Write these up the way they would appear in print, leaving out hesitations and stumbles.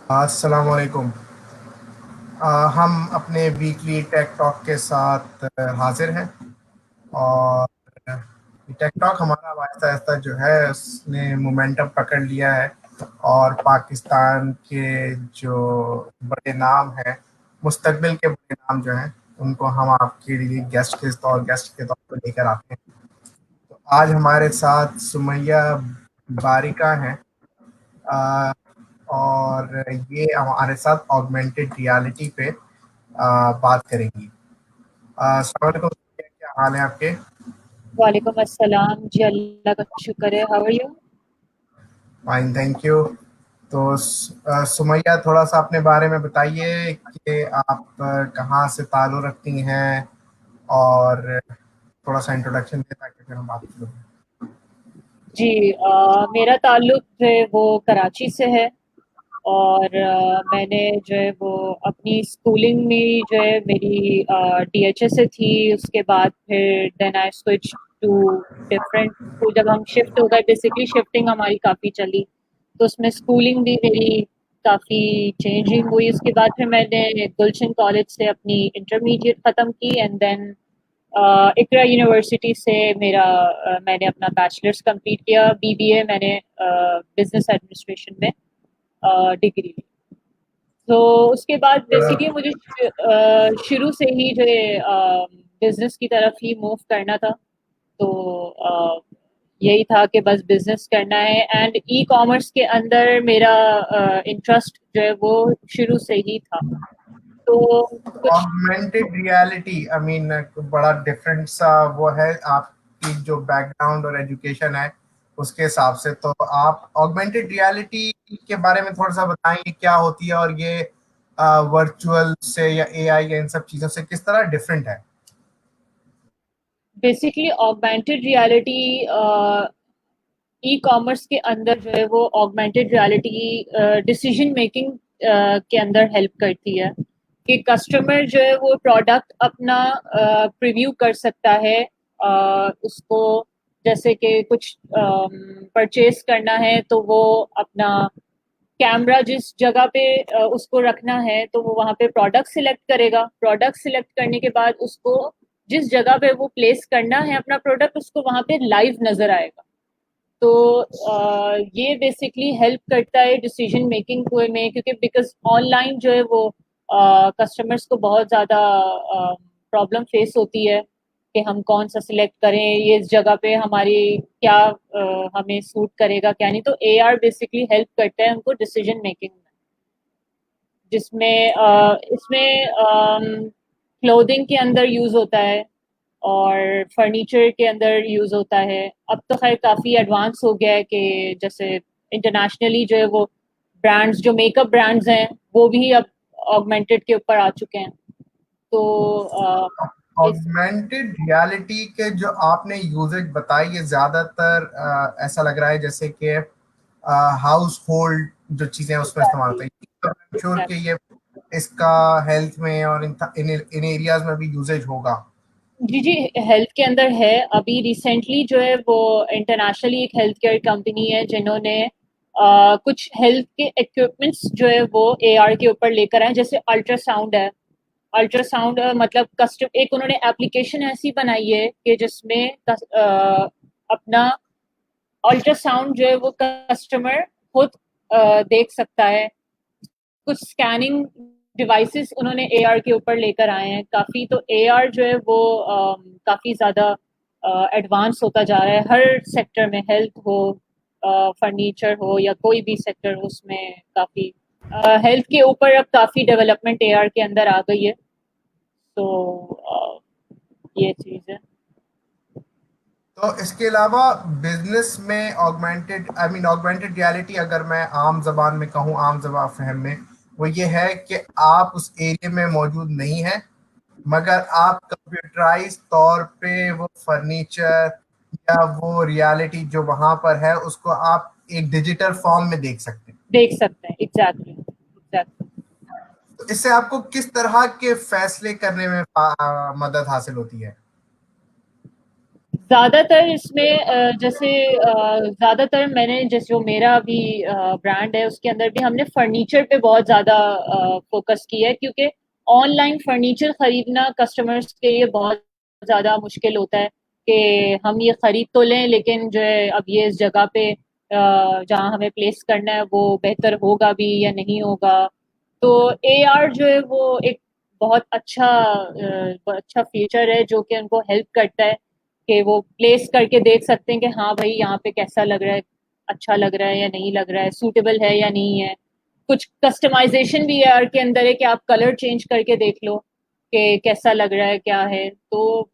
अस्सलाम वालेकुम। हम अपने वीकली टेक टॉक के साथ हाजिर हैं। और टेक टॉक हमारा आहिस्ता आहिस्ता जो है उसने मोमेंटम पकड़ लिया है। और पाकिस्तान के जो बड़े नाम हैं, मुस्तकबिल के बड़े नाम जो हैं, उनको हम आपके लिए गेस्ट के तौर पर लेकर आते हैं। तो आज हमारे साथ सुमैया बारिका हैं। अ, और ये हमारे साथ ऑगमेंटेड रियलिटी पे बात करेंगी। अस्सलाम वालेकुम, क्या हाल है आपके? वालेकुम अस्सलाम जी। अल्लाह का शुक्र है। How are you? Fine, thank you. तो सुमैया, थोड़ा सा अपने बारे में बताइए कि आप कहाँ से ताल्लुक़ रखती हैं, और थोड़ा सा इंट्रोडक्शन दें ताकि फिर हम बात शुरू करें। जी, मेरा ताल्लुक जो है वो कराची से है। और मैंने जो है वो अपनी स्कूलिंग में जो है मेरी डीएचएस से थी। उसके बाद फिर then I switch to different school. जब हम शिफ्ट हो गए, बेसिकली शिफ्टिंग हमारी काफ़ी चली, तो उसमें स्कूलिंग भी मेरी काफ़ी चेंजिंग हुई। उसके बाद फिर मैंने गुलशन कॉलेज से अपनी इंटरमीडिएट ख़त्म की एंड देन इकरा यूनिवर्सिटी से मैंने अपना बैचलर्स कंप्लीट किया। बीबीए मैंने बिजनेस एडमिनिस्ट्रेशन में डिग्री ली। तो उसके बाद बेसिकली मुझे शुरू से ही जो है बिजनेस की तरफ ही मूव करना था। तो यही था कि बस बिजनेस करना है। एंड ई कॉमर्स के अंदर मेरा इंटरेस्ट जो है वो शुरू से ही था। तो कुछ ऑगमेंटेड रियलिटी, आई मीन, बड़ा डिफरेंट सा वो है आपकी जो बैकग्राउंड और एजुकेशन है उसके हिसाब से। तो आप ऑगमेंटेड रियलिटी के बारे में थोड़ा सा बताएंगे क्या होती है, और ये वर्चुअल से या एआई या इन सब चीजों से किस तरह डिफरेंट है? Basically augmented reality e commerce के अंदर जो है वो ऑगमेंटेड रियलिटी डिसीजन मेकिंग के अंदर हेल्प करती है कि कस्टमर जो है वो प्रोडक्ट अपना प्रीव्यू कर सकता है। उसको जैसे कि कुछ परचेज करना है तो वो अपना कैमरा जिस जगह पे उसको रखना है तो वो वहाँ पे प्रोडक्ट सिलेक्ट करेगा। प्रोडक्ट सिलेक्ट करने के बाद उसको जिस जगह पे वो प्लेस करना है अपना प्रोडक्ट, उसको वहाँ पे लाइव नजर आएगा। तो ये बेसिकली हेल्प करता है डिसीजन मेकिंग में, क्योंकि बिकॉज ऑनलाइन जो है वो कस्टमर्स को बहुत ज़्यादा प्रॉब्लम फेस होती है कि हम कौन सा सिलेक्ट करें, ये इस जगह पे हमारी क्या हमें सूट करेगा क्या नहीं। तो एआर बेसिकली हेल्प करता है उनको डिसीजन मेकिंग में, जिसमें इसमें क्लोथिंग के अंदर यूज होता है और फर्नीचर के अंदर यूज होता है। अब तो खैर काफी एडवांस हो गया है कि जैसे इंटरनेशनली जो है वो ब्रांड्स, जो मेकअप ब्रांड्स हैं, वो भी अब ऑगमेंटेड के ऊपर आ चुके हैं। तो इस ऑगमेंटेड रियलिटी के जो आपने यूजेज बताई, ये ज्यादातर ऐसा लग रहा है जैसे कि हाउस होल्ड जो चीजें हैं उसमें इस्तेमाल होता है। आई एम श्योर कि ये इसका हेल्थ में और इन एरियाज में भी यूजेज होगा। जी जी, हेल्थ के अंदर है। अभी रिसेंटली जो है वो इंटरनेशनली एक हेल्थ केयर कंपनी है जिन्होंने कुछ हेल्थ के इक्विपमेंट्स जो है वो एआर के ऊपर लेकर आए, जैसे अल्ट्रासाउंड है। अल्ट्रासाउंड मतलब कस्टम एक उन्होंने एप्लीकेशन ऐसी बनाई है कि जिसमें अपना अल्ट्रासाउंड जो है वो कस्टमर खुद देख सकता है। कुछ स्कैनिंग डिवाइसेस उन्होंने एआर के ऊपर लेकर आए हैं काफ़ी। तो एआर जो है वो काफ़ी ज़्यादा एडवांस होता जा रहा है हर सेक्टर में, हेल्थ हो, फर्नीचर हो या कोई भी सेक्टर हो, उसमें काफ़ी हेल्थ के ऊपर अब काफ़ी डेवलपमेंट एआर के अंदर आ गई है। तो ये चीज़ है। तो इसके अलावा बिजनेस में ऑगमेंटेड रियलिटी, अगर मैं आम जबान में कहूँ, आम जबान फहम में, वो ये है कि आप उस एरिया में मौजूद नहीं है, मगर आप कंप्यूटराइज तौर पे वो फर्नीचर या वो रियलिटी जो वहां पर है उसको आप एक डिजिटल फॉर्म में देख सकते हैं। देख सकते हैं, एग्जैक्टली एग्जैक्टली। तो इससे आपको किस तरह के फैसले करने में मदद हासिल होती है? ज़्यादातर इसमें जैसे ज़्यादातर मैंने जैसे जो मेरा भी ब्रांड है उसके अंदर भी हमने फर्नीचर पे बहुत ज़्यादा फोकस किया है, क्योंकि ऑनलाइन फर्नीचर खरीदना कस्टमर्स के लिए बहुत ज़्यादा मुश्किल होता है कि हम ये खरीद तो लें लेकिन जो है अब ये इस जगह पे जहाँ हमें प्लेस करना है वो बेहतर होगा भी या नहीं होगा। तो एआर जो है वो एक बहुत अच्छा फीचर है जो कि उनको हेल्प करता है कि वो प्लेस करके देख सकते हैं कि हाँ भाई यहाँ पे कैसा लग रहा है, अच्छा लग रहा है या नहीं लग रहा है, सूटेबल है या नहीं है। कुछ कस्टमाइजेशन भी एआर के अंदर है कि आप कलर चेंज करके देख लो कि कैसा लग रहा है क्या है। तो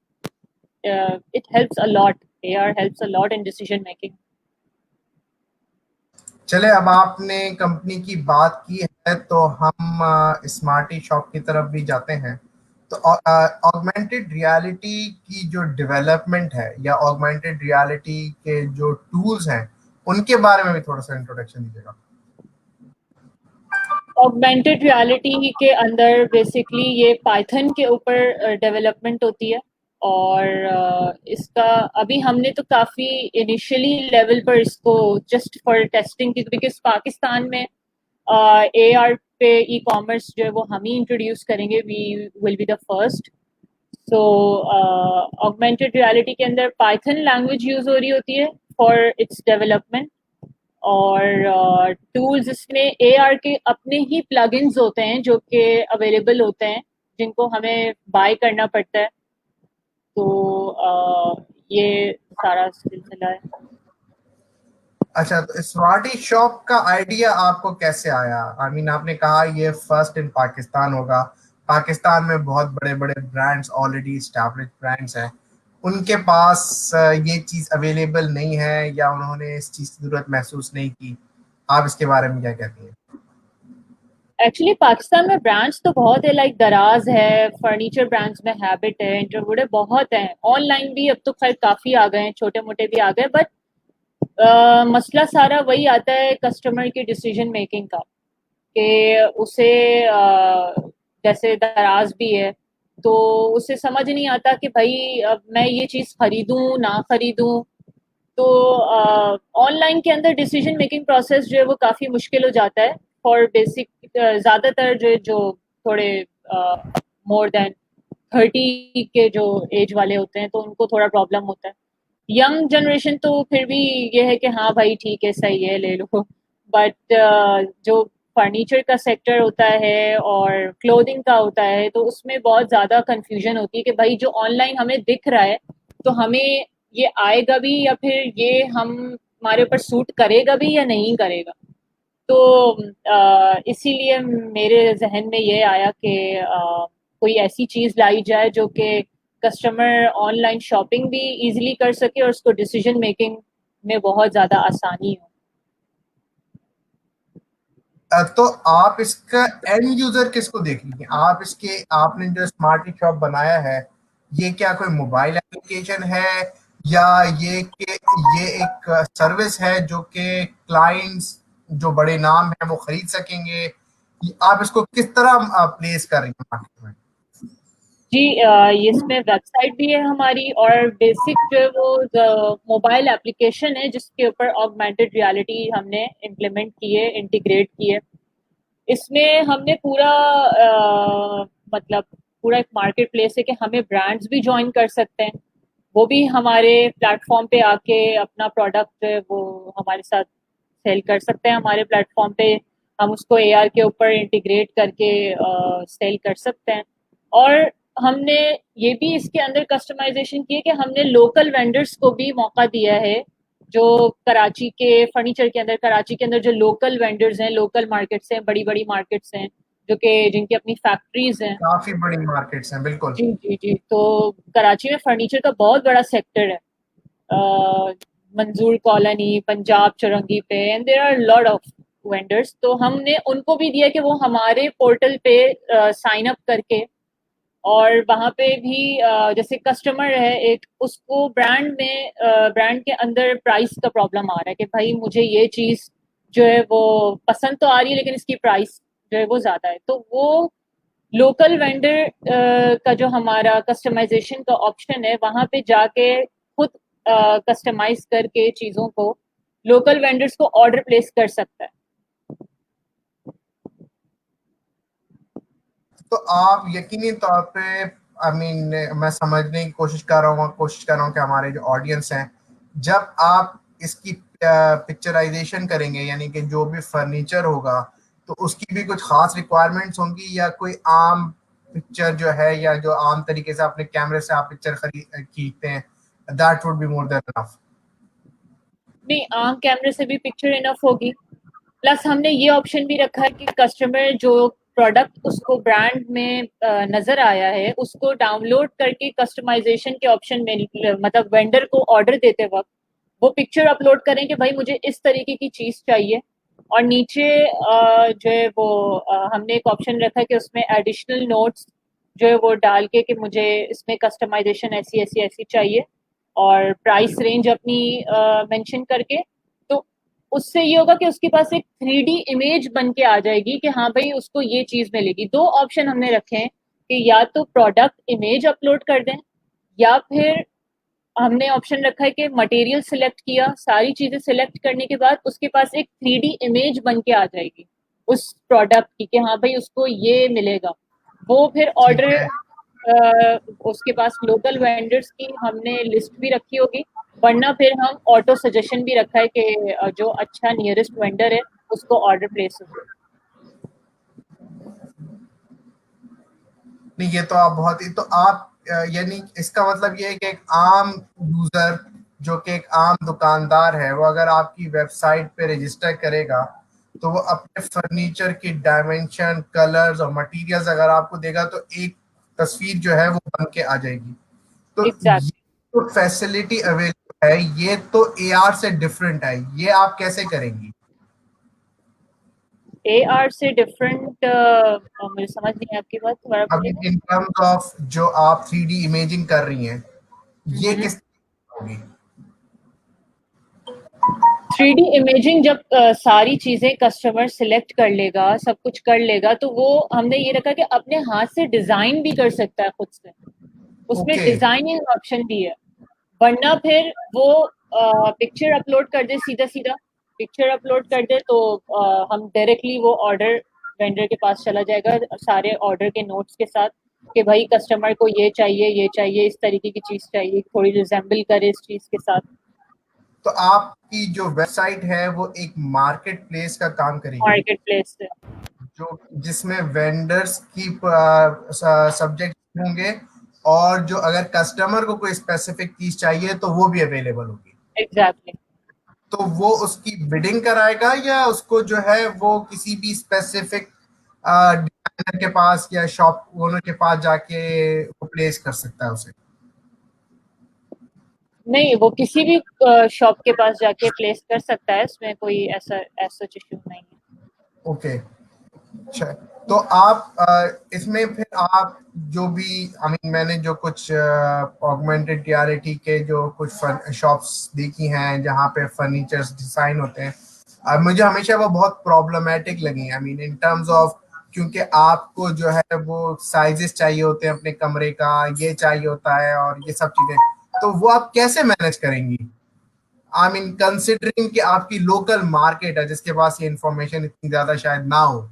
it helps a lot, AR helps a lot in decision making. चले, अब आपने कंपनी की बात की है तो हम स्मार्टी शॉप की तरफ भी जाते हैं। तो ऑगमेंटेड रियलिटी की जो डेवलपमेंट है या ऑगमेंटेड रियलिटी के जो टूल्स हैं उनके बारे में भी थोड़ा सा इंट्रोडक्शन दीजिएगा। ऑगमेंटेड रियलिटी के अंदर बेसिकली ये पाइथन के ऊपर डेवलपमेंट होती है। और इसका अभी हमने तो काफ़ी इनिशियली लेवल पर इसको just for testing, because Pakistan में ए आर पे ई कॉमर्स जो है वो हम ही इंट्रोड्यूस करेंगे, we will be the first. So augmented reality के अंदर पाइथन लैंग्वेज यूज़ हो रही होती है फॉर इट्स डेवलपमेंट। और टूल्स इसमें एआर के अपने ही प्लगइन्स होते हैं जो कि अवेलेबल होते हैं, जिनको हमें बाय करना पड़ता है। तो ये सारा सिलसिला है। अच्छा, तो स्मार्टी शॉप का आइडिया आपको कैसे आया? आई मीन, आपने कहा ये फर्स्ट इन पाकिस्तान होगा। पाकिस्तान में बहुत बड़े बड़े ब्रांड्स, ऑलरेडी स्टैब्लिश्ड ब्रांड्स हैं, उनके पास ये चीज़ अवेलेबल नहीं है या उन्होंने इस चीज़ की ज़रूरत महसूस नहीं की। आप इसके बारे में क्या कहती हैं? एक्चुअली पाकिस्तान में ब्रांड्स तो बहुत है, लाइक दराज है, फर्नीचर ब्रांड्स में हैबिट है, इंटरवुड बहुत हैं, ऑनलाइन भी अब तो खैर काफ़ी आ गए हैं, छोटे मोटे भी आ गए। बट मसला सारा वही आता है कस्टमर की डिसीजन मेकिंग का, कि उसे जैसे दराज भी है तो उसे समझ नहीं आता कि भाई अब मैं ये चीज़ खरीदूं ना खरीदूं। तो ऑनलाइन के अंदर डिसीजन मेकिंग प्रोसेस जो है वो काफ़ी मुश्किल हो जाता है फॉर बेसिक। ज़्यादातर जो थोड़े मोर देन 30 के जो एज वाले होते हैं तो उनको थोड़ा प्रॉब्लम होता है। यंग जनरेशन तो फिर भी ये है कि हाँ भाई ठीक है, सही है, ले लो। बट जो फर्नीचर का सेक्टर होता है और क्लोथिंग का होता है तो उसमें बहुत ज़्यादा कंफ्यूजन होती है कि भाई जो ऑनलाइन हमें दिख रहा है तो हमें ये आएगा भी या फिर ये हम हमारे ऊपर सूट करेगा भी या नहीं करेगा। तो इसीलिए मेरे जहन में ये आया कि कोई ऐसी चीज़ लाई जाए जो कि कस्टमर ऑनलाइन शॉपिंग भी इजीली कर सके और उसको डिसीजन मेकिंग में बहुत ज़्यादा आसानी हो। तो आप इसका एंड यूजर किसको देखेंगे? आप इसके, आपने जो स्मार्ट शॉप बनाया है, ये क्या कोई मोबाइल एप्लीकेशन है या ये एक सर्विस है जो कि क्लाइंट्स जो बड़े नाम हैं वो खरीद सकेंगे? आप इसको किस तरह प्लेस करेंगे मार्केट में? जी, ये इसमें वेबसाइट भी है हमारी और बेसिक जो है वो मोबाइल एप्लीकेशन है जिसके ऊपर ऑगमेंटेड रियलिटी हमने इम्प्लीमेंट की है, इंटीग्रेट की है। इसमें हमने पूरा मतलब पूरा एक मार्केट प्लेस है कि हमें ब्रांड्स भी ज्वाइन कर सकते हैं, वो भी हमारे प्लेटफॉर्म पे आके अपना प्रोडक्ट वो हमारे साथ सेल कर सकते हैं हमारे प्लेटफॉर्म पे। हम उसको एआर के ऊपर इंटीग्रेट करके सेल कर सकते हैं। और हमने ये भी इसके अंदर कस्टमाइजेशन की है कि हमने लोकल वेंडर्स को भी मौका दिया है, जो कराची के फर्नीचर के अंदर, कराची के अंदर जो लोकल वेंडर्स हैं, लोकल मार्केट्स हैं, बड़ी बड़ी मार्केट्स हैं जो कि जिनकी अपनी फैक्ट्रीज हैं। काफी बड़ी मार्केट्स हैं, बिल्कुल। जी जी जी। तो कराची में फर्नीचर का बहुत बड़ा सेक्टर है, मंजूर कॉलोनी, पंजाब चौरंगी पे, and there are lot of vendors. तो हमने उनको भी दिया कि वो हमारे पोर्टल पे साइन अप करके, और वहाँ पे भी जैसे कस्टमर है एक, उसको ब्रांड के अंदर प्राइस का प्रॉब्लम आ रहा है कि भाई मुझे ये चीज़ जो है वो पसंद तो आ रही है लेकिन इसकी प्राइस जो है वो ज़्यादा है। तो वो लोकल वेंडर का जो हमारा कस्टमाइजेशन का ऑप्शन है वहाँ पे जाके खुद कस्टमाइज करके चीज़ों को लोकल वेंडर्स को ऑर्डर प्लेस कर सकता है। तो आप यकीनी तौर पे आई मीन मैं समझने की कोशिश कर रहा हूँ कि हमारे जो ऑडियंस हैं, जब आप इसकी पिक्चराइजेशन करेंगे यानी कि जो भी फर्नीचर होगा तो उसकी भी कुछ खास रिक्वायरमेंट्स होंगी, या कोई आम पिक्चर जो है या जो आम तरीके से अपने कैमरे से आप पिक्चर खींचते हैं, that would be more than enough? नहीं, आम कैमरे से भी पिक्चर इनफ होगी। प्लस हमने ये ऑप्शन भी रखा है कि कस्टमर जो प्रोडक्ट उसको ब्रांड में नजर आया है उसको डाउनलोड करके कस्टमाइजेशन के ऑप्शन में, मतलब वेंडर को ऑर्डर देते वक्त वो पिक्चर अपलोड करें कि भाई मुझे इस तरीके की चीज चाहिए, और नीचे जो है वो हमने एक ऑप्शन रखा है कि उसमें एडिशनल नोट्स जो है वो डाल के कि मुझे इसमें कस्टमाइजेशन ऐसी ऐसी ऐसी चाहिए और प्राइस रेंज अपनी मेंशन करके। तो उससे ये होगा कि उसके पास एक 3D इमेज बन के आ जाएगी कि हाँ भाई उसको ये चीज मिलेगी। दो ऑप्शन हमने रखे हैं कि या तो प्रोडक्ट इमेज अपलोड कर दें, या फिर हमने ऑप्शन रखा है कि मटेरियल सिलेक्ट किया, सारी चीजें सिलेक्ट करने के बाद उसके पास एक 3D इमेज बन के आ जाएगी उस प्रोडक्ट की कि हाँ भाई उसको ये मिलेगा। वो फिर ठीक ऑर्डर है। उसके पास लोकल वेंडर्स की हमने लिस्ट भी रखी होगी, वरना फिर हम ऑटो सजेशन भी रखा है कि जो अच्छा नियरेस्ट वेंडर है उसको ऑर्डर प्लेस हो। नहीं, ये तो आप बहुत ही तो आप यानी इसका मतलब ये है कि एक आम यूजर जो कि एक आम दुकानदार है, वो अगर आपकी वेबसाइट पे रजिस्टर करेगा तो वो अपने फर्नीचर की डायमेंशन, कलर्स और मटेरियल्स अगर आपको देगा तो एक तस्वीर जो है वो बन के आ जाएगी। तो ये एग्जैक्टली। तो फैसिलिटी अवेलेबल है, ये तो एआर से डिफरेंट है, ये आप कैसे करेंगी? AR से डिफरेंट, मुझे समझ नहीं है आपकी बात, दोबारा अभी बोलिएगा। इन टर्म्स ऑफ जो आप 3D इमेजिंग कर रही हैं, ये हम्म। किस होगी? 3D इमेजिंग जब सारी चीजें कस्टमर सिलेक्ट कर लेगा, सब कुछ कर लेगा, तो वो हमने ये रखा कि अपने हाथ से डिजाइन भी कर सकता है खुद से, उसमें ओके। डिजाइनिंग ऑप्शन भी है। वरना फिर वो पिक्चर अपलोड कर दे, सीधा सीधा पिक्चर अपलोड कर दे तो हम डायरेक्टली वो ऑर्डर वेंडर के पास चला जाएगा सारे ऑर्डर के नोट्स के साथ कि भाई कस्टमर को ये चाहिए, इस तरीके की चीज चाहिए, थोड़ी रिजेंबल करे इस चीज के साथ। तो आपकी जो वेबसाइट है वो एक मार्केट प्लेस का काम करेगी, मार्केट प्लेस से। जो जिसमें वेंडर्स की सब्जेक्ट होंगे, और जो अगर कस्टमर को कोई स्पेसिफिक चीज चाहिए तो वो भी अवेलेबल होगी। एग्जैक्टली। तो वो उसकी बिडिंग कराएगा, या उसको जो है वो किसी भी स्पेसिफिक डिजाइनर के पास या शॉप ओनर के पास जाके वो प्लेस कर सकता है उसे? नहीं, वो किसी भी शॉप के पास जाके प्लेस कर सकता है, इसमें कोई ऐसा ऐसा इशू नहीं है। ओके। अच्छा, तो आप इसमें फिर आप जो भी आई मीन मैंने जो कुछ ऑगमेंटेड रियलिटी के जो कुछ शॉप्स देखी हैं जहाँ पे फर्नीचर्स डिजाइन होते हैं, मुझे हमेशा वो बहुत प्रॉब्लमेटिक लगी। I mean in terms of, क्योंकि आपको जो है वो साइजेस चाहिए होते हैं अपने कमरे का, ये चाहिए होता है और ये सब चीजें, तो वो आप कैसे मैनेज करेंगी? आई मीन कंसिडरिंग कि आपकी लोकल मार्केट है जिसके पास ये इंफॉर्मेशन इतनी ज्यादा शायद ना हो।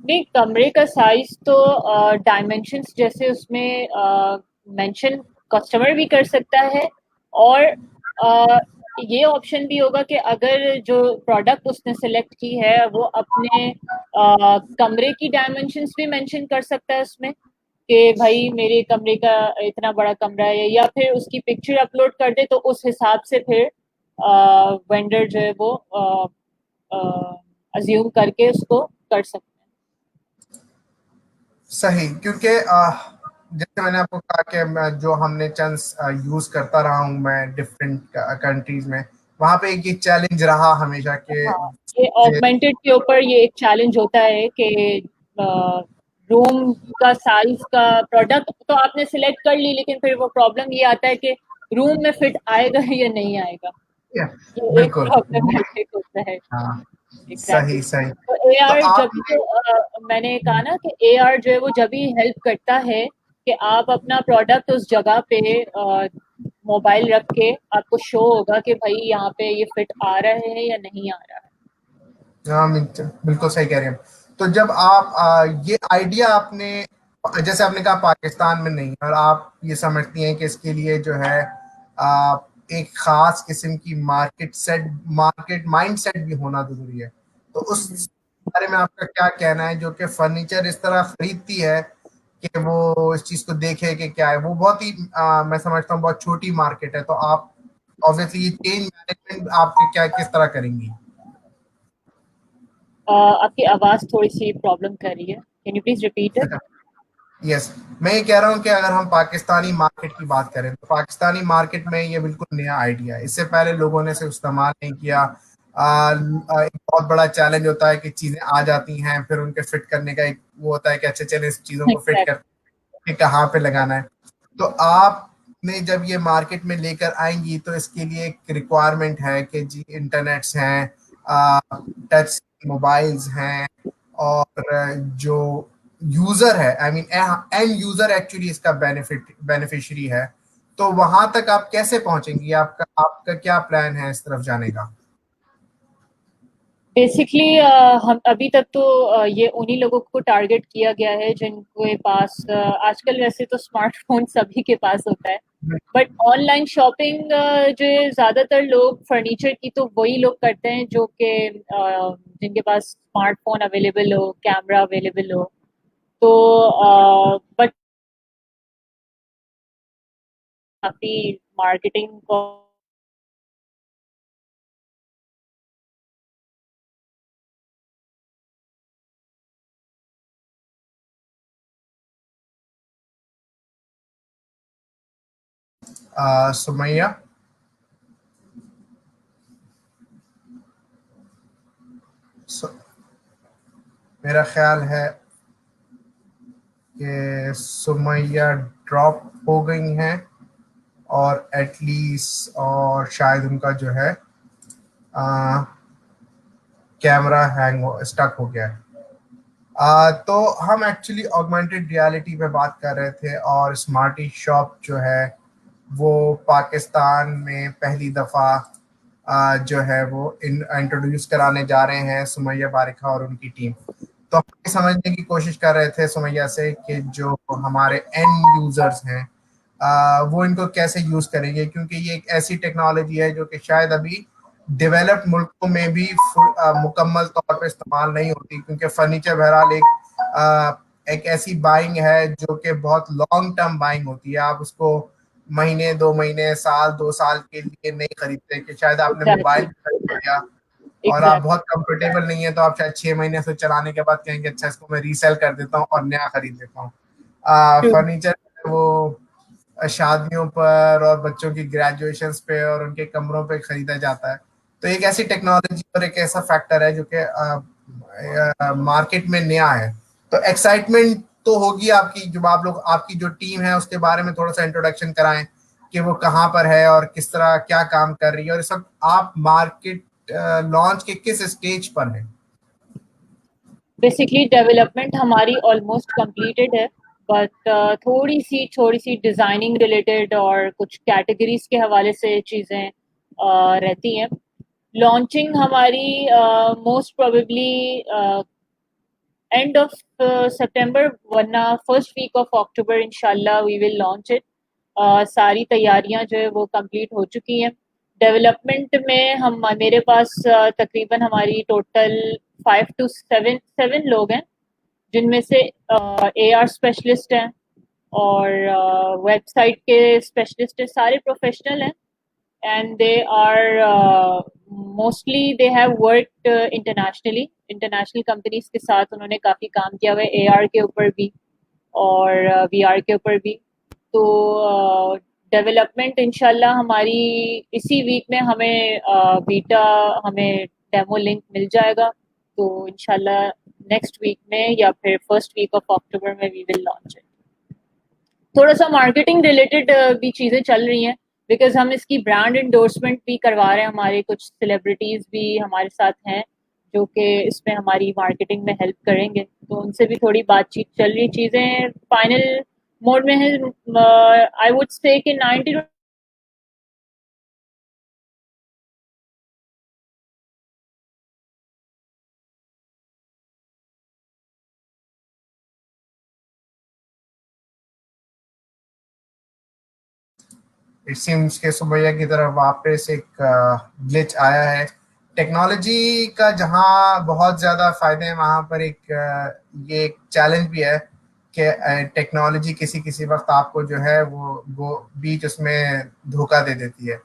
नहीं, कमरे का साइज तो डायमेंशंस जैसे उसमें मेंशन कस्टमर भी कर सकता है, और ये ऑप्शन भी होगा कि अगर जो प्रोडक्ट उसने सेलेक्ट की है वो अपने कमरे की डायमेंशंस भी मेंशन कर सकता है उसमें कि भाई मेरे कमरे का इतना बड़ा कमरा है, या फिर उसकी पिक्चर अपलोड कर दे तो उस हिसाब से फिर वेंडर जो है वो अज्यूम करके उसको कर सकते हैं। सही, क्योंकि जैसे मैंने आपको कहा कि जो हमने चंद यूज करता रहा हूँ मैं डिफरेंट कंट्रीज में, वहां पे एक ये चैलेंज रहा हमेशा के हाँ, ये ऑगमेंटेड के ऊपर ये एक चैलेंज होता है कि रूम का साइज का प्रोडक्ट तो आपने सिलेक्ट कर ली, लेकिन फिर वो प्रॉब्लम ये आता है कि रूम में फिट आएगा या नहीं आएगा। ये एक बिल्कुल। प्रॉब्लमेटिक होता है। हाँ, एग्जैक्टली। सही सही। तो तो AR जब भी आपने तो मैंने कहा ना कि AR जो है वो जब भी हेल्प करता है कि आप अपना प्रोडक्ट उस जगह पे मोबाइल रख के आपको शो होगा कि भाई यहाँ पे ये फिट आ रहा है या नहीं आ रहा है। हाँ, बिल्कुल सही कह रहे हैं। तो जब आप ये आइडिया आपने, जैसे आपने कहा पाकिस्तान में नहीं, और आप ये समझती हैं कि इसके लिए जो है एक खास किस्म की मार्केट माइंड सेट भी होना जरूरी है, तो उस बारे में आपका क्या कहना है, जो कि फर्नीचर इस तरह खरीदती है कि वो इस चीज को देखे कि क्या है, वो बहुत ही मैं समझता हूँ बहुत छोटी मार्केट है, तो आप ऑब्वियसली ये चेंज मैनेजमेंट आपके क्या किस तरह करेंगी? आपकी आवाज़ थोड़ी सी प्रॉब्लम कर रही है, can you please repeat it? Yes, मैं ये कह रहा हूँ कि अगर हम पाकिस्तानी मार्केट की बात करें, तो पाकिस्तानी मार्केट में ये बिल्कुल नया आइडिया है, इससे पहले लोगों ने इसे इस्तेमाल नहीं किया। एक बहुत बड़ा चैलेंज होता है कि चीजें आ जाती हैं, फिर उनके फिट करने का एक वो होता है कि अच्छा चले इस चीजों को फिट कर एग्जैक्टली। के कहाँ पे लगाना है। तो आपने जब ये मार्केट में लेकर आएंगी, तो इसके लिए एक रिक्वायरमेंट है कि जी इंटरनेट्स हैं, टच मोबाइल्स हैं, और जो यूजर है, I mean and user actually इसका बेनिफिशियरी है, तो वहां तक आप कैसे पहुंचेंगी? आपका आपका क्या प्लान है इस तरफ जाने का? बेसिकली हम अभी तक तो ये उन्हीं लोगों को टारगेट किया गया है जिनके पास आजकल वैसे तो स्मार्टफोन सभी के पास होता है, बट ऑनलाइन शॉपिंग जो ज़्यादातर लोग फर्नीचर की तो वही लोग करते हैं जो कि जिनके पास स्मार्टफोन अवेलेबल हो, कैमरा अवेलेबल हो। तो बट काफ़ी मार्केटिंग को सुमैया, सु, मेरा ख्याल है कि सुमैया ड्रॉप हो गई हैं, और एटलीस्ट और शायद उनका जो है कैमरा हैंग हो स्टक हो गया है। तो हम एक्चुअली ऑगमेंटेड रियलिटी पे बात कर रहे थे, और स्मार्टी शॉप जो है वो पाकिस्तान में पहली दफ़ा जो है वो इंट्रोड्यूस कराने जा रहे हैं सुमैया बारिका और उनकी टीम। तो हम ये समझने की कोशिश कर रहे थे सुमैया से कि जो हमारे एंड यूजर्स हैं वो इनको कैसे यूज करेंगे, क्योंकि ये एक ऐसी टेक्नोलॉजी है जो कि शायद अभी डेवलप्ड मुल्कों में भी मुकम्मल तौर पर इस्तेमाल नहीं होती, क्योंकि फर्नीचर बहरहाल एक ऐसी बाइंग है जो कि बहुत लॉन्ग टर्म बाइंग होती है। आप उसको महीने 2 महीने साल 2 साल के लिए नहीं खरीदते, कि शायद आपने मोबाइल एग्जैक्टली, खरीद लिया और आप एग्जैक्टली, बहुत कंफर्टेबल नहीं है, तो आप शायद 6 महीने से चलाने के बाद कहेंगे अच्छा इसको मैं रीसेल कर देता हूँ और नया खरीद लेता हूँ। ट्रू, फर्नीचर वो शादियों पर और बच्चों की ग्रेजुएशंस पे और उनके कमरों पे खरीदा जाता है। तो एक ऐसी टेक्नोलॉजी और एक ऐसा फैक्टर है जो कि मार्केट में नया है। तो एक्साइटमेंट तो होगी आपकी, जब आप लोग आपकी जो टीम है उसके बारे में थोड़ा सा इंट्रोडक्शन कराएं कि वो कहाँ पर है और किस तरह क्या काम कर रही है, और सब आप मार्केट लॉन्च के किस स्टेज पर हैं? बेसिकली डेवलपमेंट हमारी ऑलमोस्ट कंप्लीटेड है, बट थोड़ी सी डिज़ाइनिंग रिलेटेड और कुछ कैटेगरीज के हवाले से चीज़ें रहती हैं। लॉन्चिंग हमारी मोस्ट प्रोबेबली एंड ऑफ सितंबर, वरना फर्स्ट वीक ऑफ अक्टूबर इंशाल्लाह वी विल लॉन्च इट। सारी तैयारियां जो है वो कंप्लीट हो चुकी हैं। डेवलपमेंट में हम मेरे पास तकरीबन हमारी टोटल 5 to 7 लोग हैं, जिनमें से AR स्पेशलिस्ट हैं और वेबसाइट के स्पेशलिस्ट हैं, सारे प्रोफेशनल हैं। And they are mostly they have worked internationally, international companies के साथ उन्होंने काफ़ी काम किया हुआ है, AR के ऊपर भी और VR के ऊपर भी। तो डेवलपमेंट इंशाल्लाह हमारी इसी वीक में हमें बीटा हमें डेमो लिंक मिल जाएगा, तो इंशाल्लाह नेक्स्ट वीक में या फिर फर्स्ट वीक ऑफ अक्टूबर में वी विल लॉन्च इट। थोड़ा सा मार्केटिंग रिलेटेड भी चीज़ें चल रही हैं, बिकॉज हम इसकी ब्रांड इंडोर्समेंट भी करवा रहे हैं, हमारे कुछ सेलिब्रिटीज़ भी हमारे साथ हैं जो कि इसमें हमारी मार्केटिंग में हेल्प करेंगे, तो उनसे भी थोड़ी बातचीत चल रही। चीज़ें फाइनल मोड में है। आई वुड से कि 90 इट सीम्स के सुबैया की तरफ वापस एक ग्लिच आया है। टेक्नोलॉजी का जहाँ बहुत ज़्यादा फायदे हैं, वहाँ पर ये एक चैलेंज भी है कि टेक्नोलॉजी किसी किसी वक्त आपको जो है वो बीच उसमें धोखा दे देती है,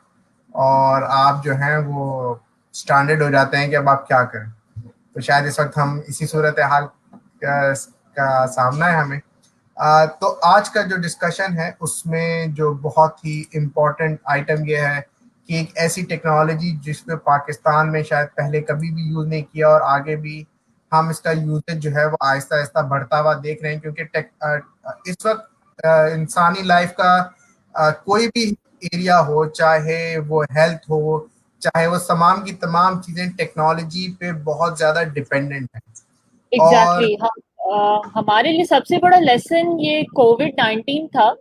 और आप जो हैं वो स्टैंडर्ड हो जाते हैं कि अब आप क्या करें। तो शायद इस वक्त हम इसी सूरत हाल का सामना है हमें। तो आज का जो डिस्कशन है उसमें जो बहुत ही इम्पोर्टेंट आइटम ये है कि एक ऐसी टेक्नोलॉजी जिसको पाकिस्तान में शायद पहले कभी भी यूज़ नहीं किया, और आगे भी हम इसका यूजेज जो है वो आहिस्ता आहिस्ता बढ़ता हुआ देख रहे हैं, क्योंकि इस वक्त इंसानी लाइफ का कोई भी एरिया हो, चाहे वो हेल्थ हो, चाहे वो तमाम की तमाम चीज़ें टेक्नोलॉजी पे बहुत ज़्यादा डिपेंडेंट है। और एग्जैक्टली हम हमारे लिए सबसे बड़ा लेसन ये कोविड-19 था।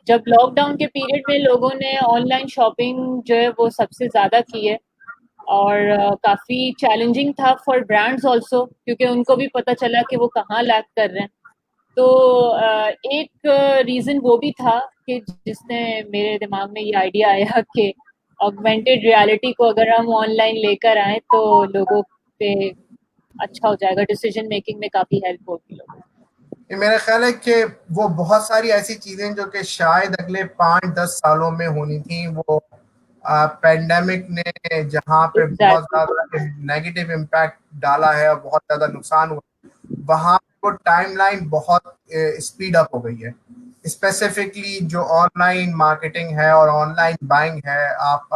जब लॉकडाउन के पीरियड में लोगों ने ऑनलाइन शॉपिंग जो है वो सबसे ज़्यादा की है, और काफ़ी चैलेंजिंग था फॉर ब्रांड्स ऑल्सो, क्योंकि उनको भी पता चला कि वो कहाँ लैग कर रहे हैं। तो एक रीज़न वो भी था कि जिसने मेरे दिमाग में ये आइडिया आया कि ऑगमेंटेड रियलिटी को अगर हम ऑनलाइन लेकर आएँ तो लोगों पे अच्छा हो जाएगा, डिसीजन मेकिंग में काफ़ी हेल्प होगी लोगों को। ये मेरा ख्याल है कि वो बहुत सारी ऐसी चीजें जो कि शायद अगले 5-10 सालों में होनी थी, वो पेंडेमिक ने जहाँ पे बहुत एग्जैक्टली। ज्यादा नेगेटिव इम्पैक्ट डाला है और बहुत ज्यादा नुकसान हुआ, वहाँ पे वो टाइमलाइन बहुत स्पीड अप हो गई है। स्पेसिफिकली जो ऑनलाइन मार्केटिंग है और ऑनलाइन बाइंग है, आप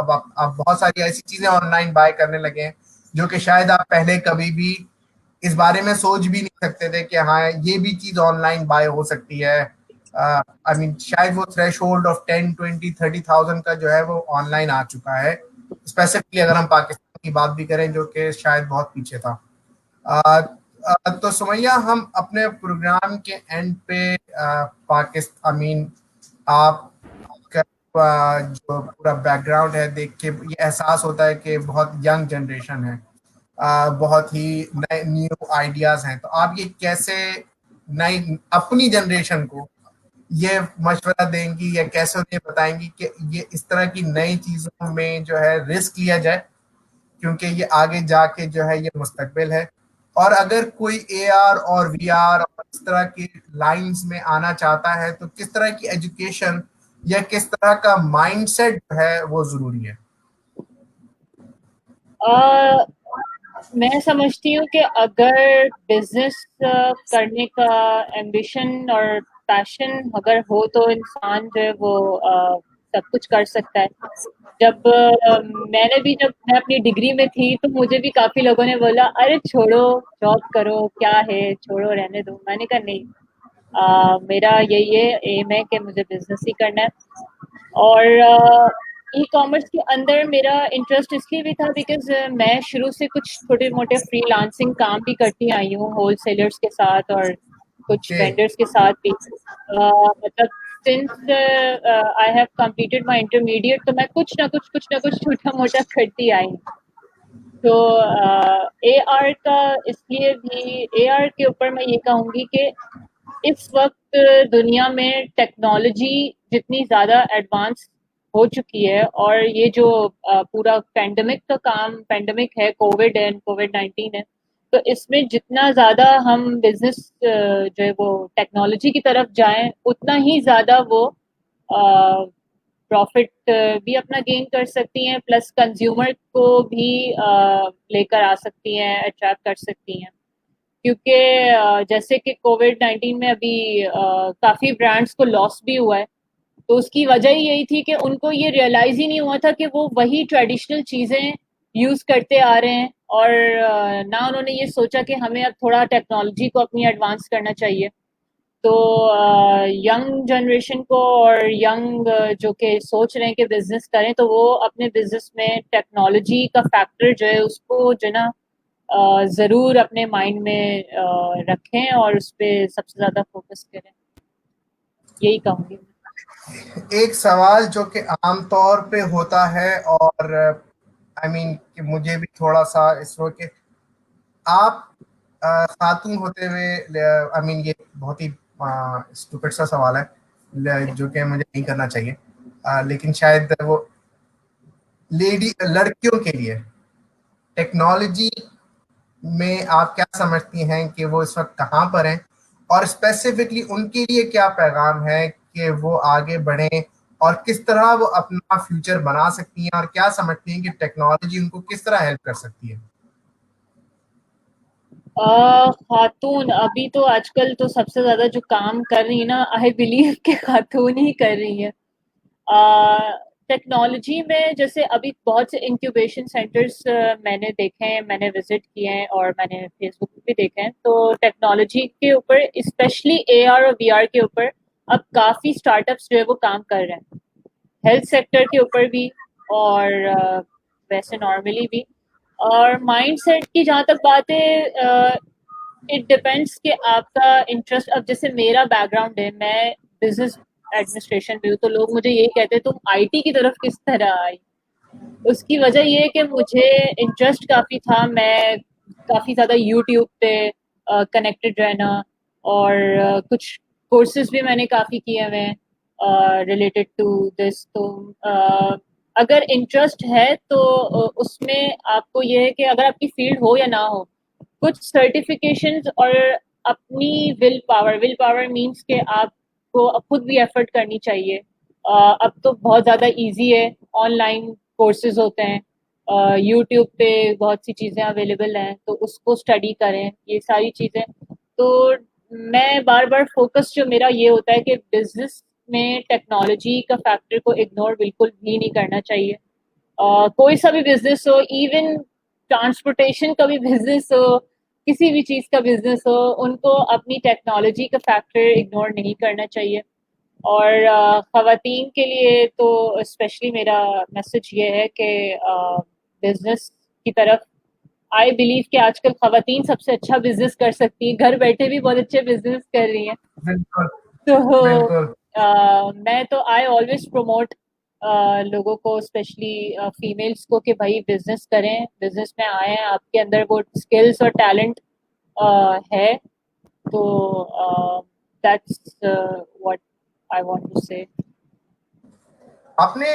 बहुत सारी ऐसी चीजें ऑनलाइन बाय करने लगे हैं जो कि शायद आप पहले कभी भी इस बारे में सोच भी नहीं सकते थे कि हाँ ये भी चीज ऑनलाइन बाय हो सकती है। आई मीन शायद वो थ्रेश होल्ड ऑफ 10, 20, 30,000 का जो है वो ऑनलाइन आ चुका है, स्पेसिफिकली अगर हम पाकिस्तान की बात भी करें जो कि शायद बहुत पीछे था। तो सुमैया, हम अपने प्रोग्राम के एंड पे पाकिस्तान, आई मीन आप जो पूरा बैकग्राउंड है देख के ये एहसास होता है कि बहुत यंग जनरेशन है, बहुत ही नए न्यू आइडियाज हैं। तो आप ये कैसे नई अपनी जनरेशन को ये मशवरा देंगी या कैसे उन्हें बताएंगी कि ये इस तरह की नई चीजों में जो है रिस्क लिया जाए, क्योंकि ये आगे जाके जो है ये मुस्तकबिल है। और अगर कोई एआर और वीआर और इस तरह की लाइंस में आना चाहता है तो किस तरह की एजुकेशन या किस तरह का माइंडसेट है वो जरूरी है। अ, मैं समझती हूँ कि अगर बिजनेस करने का एम्बिशन और पैशन अगर हो तो इंसान जो है वो सब कुछ कर सकता है। जब मैं अपनी डिग्री में थी तो मुझे भी काफी लोगों ने बोला अरे छोड़ो, जॉब करो, क्या है, छोड़ो, रहने दो। मैंने कहा नहीं, मेरा यही है, एम है कि मुझे बिजनेस ही करना है। और ई कॉमर्स के अंदर मेरा इंटरेस्ट इसलिए भी था बिकॉज मैं शुरू से कुछ छोटे मोटे फ्रीलांसिंग काम भी करती आई हूँ होलसेलर्स के साथ और कुछ ओके। वेंडर्स के साथ भी। मतलब since I have completed my intermediate तो मैं कुछ ना कुछ छोटा मोटा करती आई हूँ। तो ए आर का इसलिए भी, ए आर के ऊपर मैं ये कहूँगी कि इस वक्त दुनिया में टेक्नोलॉजी जितनी ज़्यादा एडवांस हो चुकी है, और ये जो पूरा पेंडेमिक है, कोविड है, कोविड-19 है, तो इसमें जितना ज़्यादा हम बिजनेस जो है वो टेक्नोलॉजी की तरफ जाएं उतना ही ज़्यादा वो प्रॉफिट भी अपना गेन कर सकती हैं, प्लस कंज्यूमर को भी लेकर आ सकती हैं, अट्रैक्ट कर सकती हैं। क्योंकि जैसे कि कोविड-19 में अभी काफ़ी ब्रांड्स को लॉस भी हुआ है, तो उसकी वजह ही यही थी कि उनको ये रियलाइज़ ही नहीं हुआ था कि वो वही ट्रेडिशनल चीज़ें यूज़ करते आ रहे हैं, और ना उन्होंने ये सोचा कि हमें अब थोड़ा टेक्नोलॉजी को अपनी एडवांस करना चाहिए। तो यंग जनरेशन को और यंग जो कि सोच रहे हैं कि बिज़नेस करें, तो वो अपने बिज़नेस में टेक्नोलॉजी का फैक्टर जो है उसको जो है ना ज़रूर अपने माइंड में रखें और उस पे सबसे ज़्यादा फ़ोकस करें। यही कहूंगी। एक सवाल जो कि आमतौर पे होता है, और आई मीन कि मुझे भी थोड़ा सा इस वक्त कि आप खातून होते हुए, आई मीन ये बहुत ही स्टूपिड सा सवाल है, जो कि मुझे नहीं करना चाहिए, लेकिन शायद वो लेडी लड़कियों के लिए टेक्नोलॉजी में आप क्या समझती हैं कि वो इस वक्त कहाँ पर हैं, और स्पेसिफिकली उनके लिए क्या पैगाम है कि वो आगे बढ़ें और किस तरह वो अपना फ्यूचर बना सकती हैं, और क्या समझती हैं कि टेक्नोलॉजी उनको किस तरह हेल्प कर सकती है? खातून अभी तो आजकल तो सबसे ज्यादा जो काम कर रही है ना, आई बिलीव के खातून ही कर रही है। टेक्नोलॉजी में जैसे अभी बहुत से इंक्यूबेशन सेंटर्स मैंने देखे हैं, मैंने विजिट किए हैं और मैंने फेसबुक पे भी देखे हैं। तो टेक्नोलॉजी के ऊपर स्पेशली एआर और वीआर के ऊपर अब काफी स्टार्टअप्स जो है वो काम कर रहे हैं, हेल्थ सेक्टर के ऊपर भी और वैसे नॉर्मली भी। और माइंडसेट की जहाँ तक बात है, इट डिपेंड्स कि आपका इंटरेस्ट। अब जैसे मेरा बैकग्राउंड है, मैं बिजनेस एडमिनिस्ट्रेशन में हूँ, तो लोग मुझे यही कहते हैं तुम आईटी की तरफ किस तरह आई। उसकी वजह ये है कि मुझे इंटरेस्ट काफ़ी था, मैं काफ़ी ज़्यादा यूट्यूब पे कनेक्टेड रहना, और कुछ कोर्सेज भी मैंने काफ़ी किए हुए हैं रिलेटेड टू दिस। तो अ, अगर इंटरेस्ट है तो उसमें आपको ये है कि अगर आपकी फील्ड हो या ना हो, कुछ सर्टिफिकेशंस और अपनी विल पावर मीन्स के आपको खुद भी एफर्ट करनी चाहिए। अब तो बहुत ज़्यादा इजी है, ऑनलाइन कोर्सेज होते हैं, यूट्यूब पे बहुत सी चीज़ें अवेलेबल हैं, तो उसको स्टडी करें, ये सारी चीज़ें। तो मैं बार बार फोकस जो मेरा ये होता है कि बिजनेस में टेक्नोलॉजी का फैक्टर को इग्नोर बिल्कुल भी नहीं करना चाहिए। कोई सा भी बिजनेस हो, इवन ट्रांसपोर्टेशन का भी बिजनेस हो, किसी भी चीज़ का बिजनेस हो, उनको अपनी टेक्नोलॉजी का फैक्टर इग्नोर नहीं करना चाहिए। और ख़वातीन के लिए तो स्पेशली मेरा मैसेज ये है कि बिजनेस की तरफ, आई बिलीव कि आजकल ख़वातीन सबसे अच्छा बिजनेस कर सकती है, घर बैठे भी बहुत अच्छे बिजनेस कर रही हैं। बिल्कुल, तो बिल्कुल। मैं तो आई ऑलवेज प्रमोट लोगों को, स्पेशली फीमेल्स को, कि भाई बिजनेस करें, बिजनेस में आए हैं, आपके अंदर वो स्किल्स और टैलेंट है। तो that's what I want to say. आपने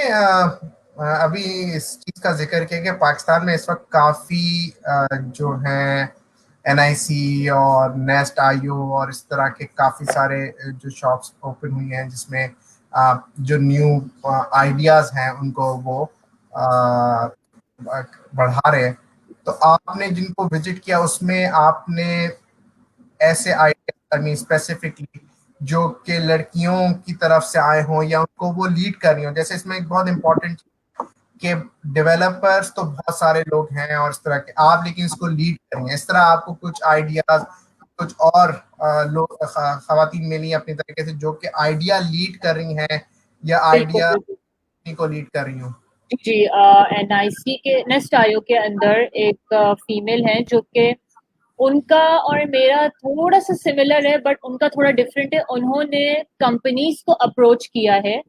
अभी इस चीज का जिक्र किया कि पाकिस्तान में इस वक्त काफी जो है एनआईसी और नेस्ट आईओ और इस तरह के काफी सारे जो शॉप्स ओपन हुई हैं, जिसमें जो न्यू आइडियाज हैं उनको वो बढ़ा रहे हैं। तो आपने जिनको विजिट किया उसमें आपने ऐसे आइडिया, आई मीन स्पेसिफिकली जो कि लड़कियों की तरफ से आए हों या उनको वो लीड कर रही हों, जैसे इसमें एक बहुत इंपॉर्टेंट कि डेवलपर्स तो बहुत सारे लोग हैं और इस तरह के, आप लेकिन इसको लीड कर रही हैं, इस तरह आपको कुछ आइडियाज, कुछ और लोग खवातीन मिली अपनी तरीके से जो कि आइडिया लीड कर रही हैं या बिल्कुल आइडिया बिल्कुल। को लीड कर रही हूँ? जी, एनआईसी के नेस्ट आईओ के अंदर एक फीमेल है जो कि उनका और मेरा थोड़ा सा सिमिलर है, बट उनका थोड़ा डिफरेंट है। उन्होंने कंपनीज को अप्रोच किया है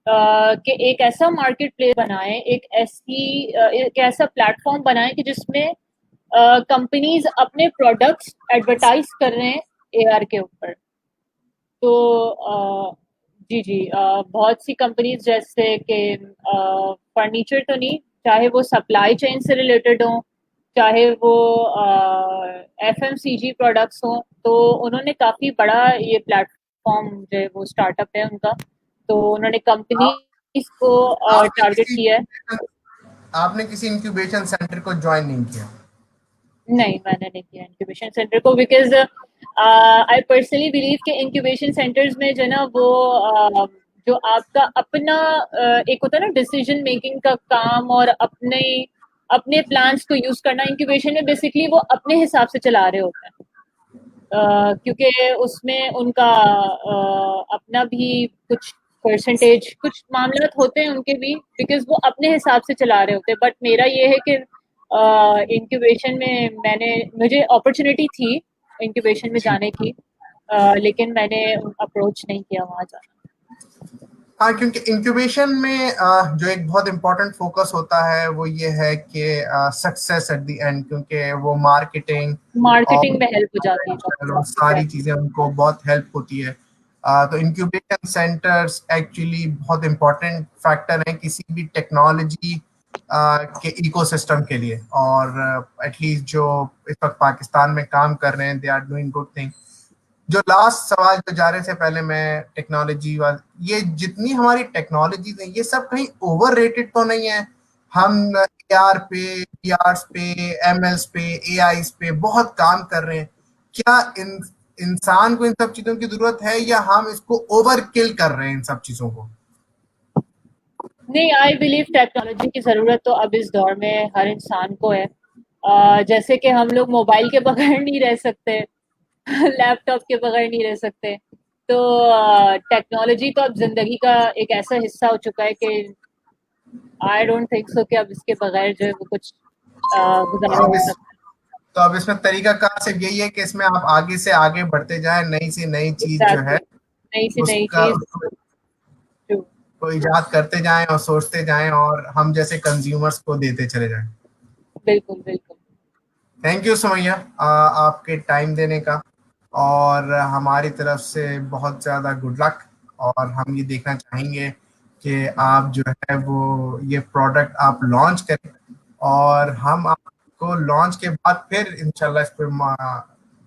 कि एक ऐसा मार्केट प्लेस बनाए, एक ऐसा प्लेटफॉर्म बनाए कि जिसमें कंपनीज अपने प्रोडक्ट्स एडवर्टाइज कर रहे हैं एआर के ऊपर। तो जी जी, बहुत सी कंपनीज जैसे कि फर्नीचर तो नहीं, चाहे वो सप्लाई चेन से रिलेटेड हो, चाहे वो एफएमसीजी प्रोडक्ट्स हो, तो उन्होंने काफ़ी बड़ा ये प्लेटफॉर्म जो है वो स्टार्टअप है उनका। तो उन्होंने कंपनी आप, को आपने टारगेट किसी किया है। आपने किसी इंक्यूबेशन सेंटर को ज्वाइन नहीं किया? नहीं, मैंने नहीं किया इंक्यूबेशन सेंटर को, बिकॉज़ आई पर्सनली बिलीव कि इंक्यूबेशन सेंटर्स में जो है ना वो जो आपका अपना एक होता है ना डिसीजन मेकिंग का काम, और अपने अपने प्लान्स को यूज़ करना, इंक्यूबेशन में बेसिकली वो अपने हिसाब से चला रहे होते हैं। क्योंकि उसमें उनका अपना भी कुछ परसेंटेज, कुछ मामलात होते हैं उनके भी, बिकॉज़ वो अपने हिसाब से चला रहे होते हैं। बट मेरा ये है कि इंक्यूबेशन में मुझे अपॉर्चुनिटी थी इंक्यूबेशन में जी। जाने की, लेकिन मैंने अप्रोच नहीं किया वहाँ जाना। हाँ, क्योंकि इंक्यूबेशन में जो एक बहुत इम्पोर्टेंट फोकस होता है वो ये है कि सक्सेस एट द एंड, क्योंकि वो मार्केटिंग और मार्केटिंग में हेल्प हो जाती है वो काफी। सारी चीजें उनको बहुत हेल्प होती है। तो इंक्यूबेशन सेंटर्स एक्चुअली बहुत इम्पोर्टेंट फैक्टर हैं किसी भी टेक्नोलॉजी के इकोसिस्टम के लिए। और एटलीस्ट जो इस वक्त पाकिस्तान में काम कर रहे हैं, they are doing good thing. जो लास्ट सवाल जो जा रहे थे पहले, मैं टेक्नोलॉजी वाली, ये जितनी हमारी टेक्नोलॉजीज है ये सब कहीं ओवर रेटेड तो नहीं है? हम एआर पे, वीआर पे, एमएल्स पे, एआईस पे बहुत काम कर रहे हैं। क्या इंसान को इन सब चीजों की जरूरत है, या हम इसको ओवर किल कर रहे हैं इन सब चीजों को? नहीं, आई बिलीव टेक्नोलॉजी की ज़रूरत तो अब इस दौर में हर इंसान को है। जैसे कि हम लोग मोबाइल के बगैर नहीं रह सकते, लैपटॉप के बगैर नहीं रह सकते। तो टेक्नोलॉजी तो अब ज़िंदगी का एक ऐसा हिस्सा हो चुका है कि आई डोंट थिंक सो कि अब इसके बगैर जो है वो कुछ तो गुजारा अब जा इस सकता तो अब इसमें तरीका कार सिर्फ यही है कि इसमें आप आगे से आगे बढ़ते जाएं, नई से नई है। चीज जो है एग्जैक्टली, नई से नई उसका चीज़। उसको ट्रू। को इजाद करते जाएं और सोचते जाएं, और हम जैसे कंज्यूमर्स को देते चले जाएं। बिल्कुल, बिल्कुल। थैंक यू सुमैया, आपके टाइम देने का। और हमारी तरफ से बहुत ज़्यादा गुड लक। और हम ये देखना चाहेंगे कि आप जो है वो ये प्रोडक्ट आप लॉन्च करें, और हम आपको लॉन्च के बाद फिर इंशाल्लाह इस पर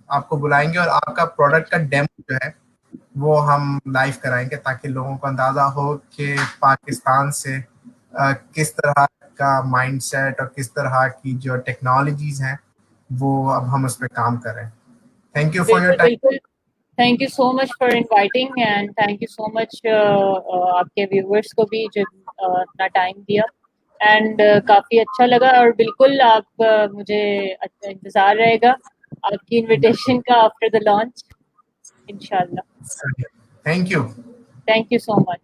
आपको बुलाएंगे, और आपका प्रोडक्ट का डेमो जो है वो हम लाइव कराएंगे, ताकि लोगों को अंदाज़ा हो कि पाकिस्तान से किस तरह का माइंडसेट और किस तरह की जो टेक्नोलॉजीज हैं वो अब हम उस पर काम कर रहे हैं। थैंक यू फॉर योर बिल्कुल, टाइम। बिल्कुल। Thank you so much for inviting and thank you so much आपके व्यूअर्स को भी जो अपना टाइम दिया। एंड काफ़ी अच्छा लगा और बिल्कुल आप मुझे अच्छा इंतज़ार रहेगा आपकी इनविटेशन का आफ्टर द लॉन्च, इंशाल्लाह। Thank you. Thank you so much.